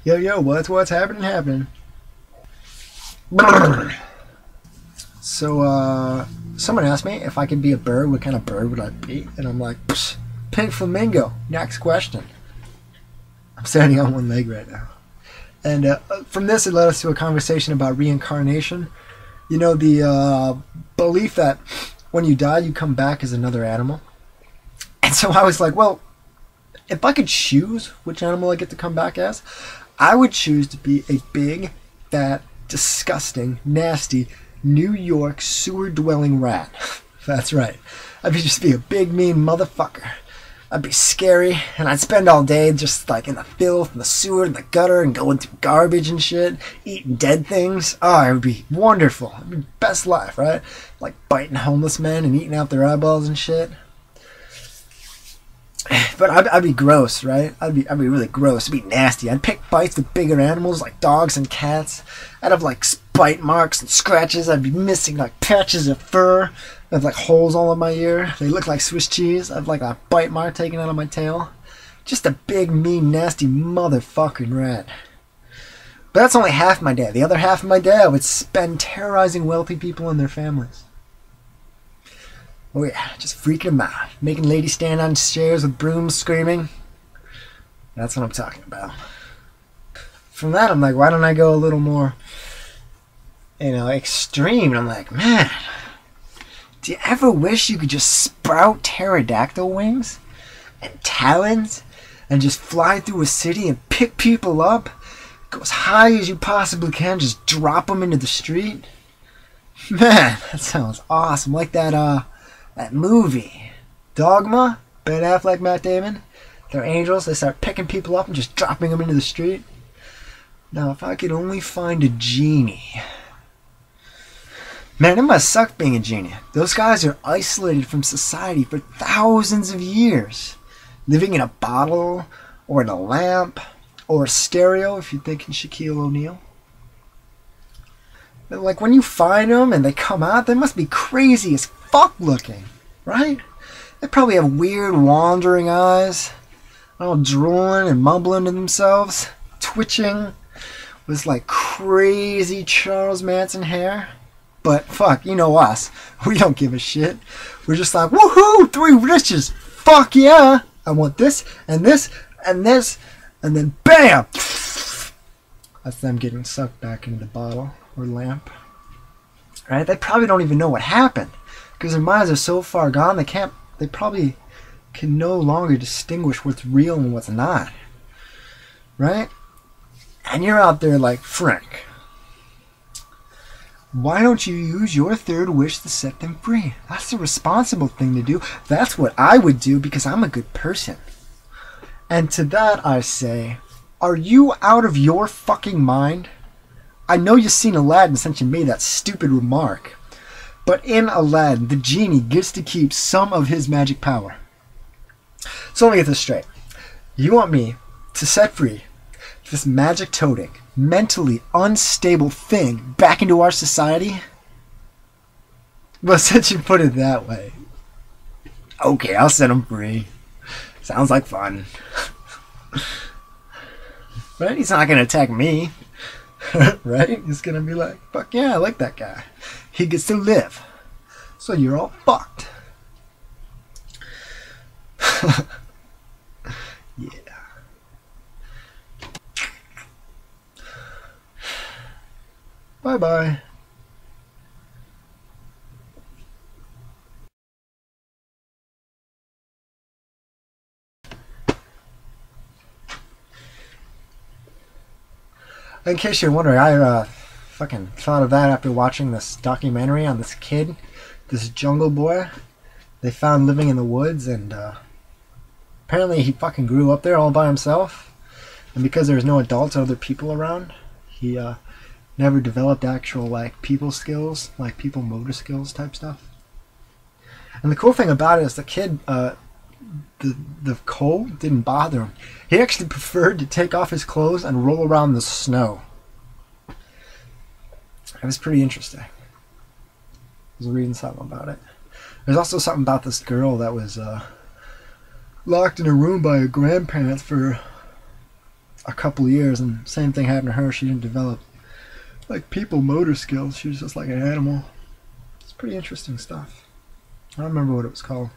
Yo, yo, what's happening? So, someone asked me if I could be a bird, what kind of bird would I be? And I'm like, psh, pink flamingo. Next question. I'm standing on one leg right now. And from this, it led us to a conversation about reincarnation. You know, the belief that when you die, you come back as another animal. And so I was like, well, if I could choose which animal I get to come back as, I would choose to be a big, fat, disgusting, nasty, New York sewer-dwelling rat. That's right. I'd just be a big, mean motherfucker. I'd be scary, and I'd spend all day just like in the filth, and the sewer, and the gutter, and going through garbage and shit, eating dead things. Oh, it would be wonderful. It'd be the best life, right? Like biting homeless men and eating out their eyeballs and shit. But I'd be gross, right? I'd be really gross. I'd be nasty. I'd pick fights with bigger animals like dogs and cats. I'd have like bite marks and scratches. I'd be missing like patches of fur. I'd have like holes all in my ear. They look like Swiss cheese. I'd have like a bite mark taken out of my tail. Just a big, mean, nasty motherfucking rat. But that's only half my day. The other half of my day I would spend terrorizing wealthy people and their families. Oh yeah, just freaking them out. Making ladies stand on chairs with brooms screaming. That's what I'm talking about. From that, I'm like, why don't I go a little more, extreme? And I'm like, man, do you ever wish you could just sprout pterodactyl wings and talons and just fly through a city and pick people up? Go as high as you possibly can, just drop them into the street? Man, that sounds awesome. Like that movie, Dogma, Ben Affleck, Matt Damon. They're angels. They start picking people up and just dropping them into the street. Now, if I could only find a genie. Man, it must suck being a genie. Those guys are isolated from society for thousands of years. Living in a bottle, or in a lamp, or a stereo if you're thinking Shaquille O'Neal. Like, when you find them and they come out, they must be crazy as fuck looking, right? They probably have weird wandering eyes, all drooling and mumbling to themselves, twitching with like crazy Charles Manson hair. But fuck, you know us. We don't give a shit. We're just like, woohoo, 3 riches. Fuck yeah. I want this, and this, and this, and then BAM! That's them getting sucked back into the bottle or lamp. Right? They probably don't even know what happened. Because their minds are so far gone, they probably can no longer distinguish what's real and what's not. Right? And you're out there like, Frank, why don't you use your third wish to set them free? That's the responsible thing to do. That's what I would do because I'm a good person. And to that I say, are you out of your fucking mind? I know you've seen Aladdin since you made that stupid remark. But in Aladdin, the genie gets to keep some of his magic power. So let me get this straight. You want me to set free this magic-toting, mentally unstable thing back into our society? Well, since you put it that way, okay, I'll set him free. Sounds like fun. Right? He's not going to attack me. Right? He's going to be like, fuck yeah, I like that guy. He gets to live. So you're all fucked. Yeah. Bye-bye. In case you're wondering, I fucking thought of that after watching this documentary on this kid, this jungle boy they found living in the woods, and apparently he fucking grew up there all by himself, and because there was no adults or other people around, he never developed actual like people skills, like people motor skills type stuff. And the cool thing about it is the kid, the cold didn't bother him. He actually preferred to take off his clothes and roll around in the snow. It was pretty interesting. I was reading something about it. There's also something about this girl that was locked in a room by her grandparents for a couple years, and same thing happened to her. She didn't develop like people motor skills. She was just like an animal. It's pretty interesting stuff. I don't remember what it was called.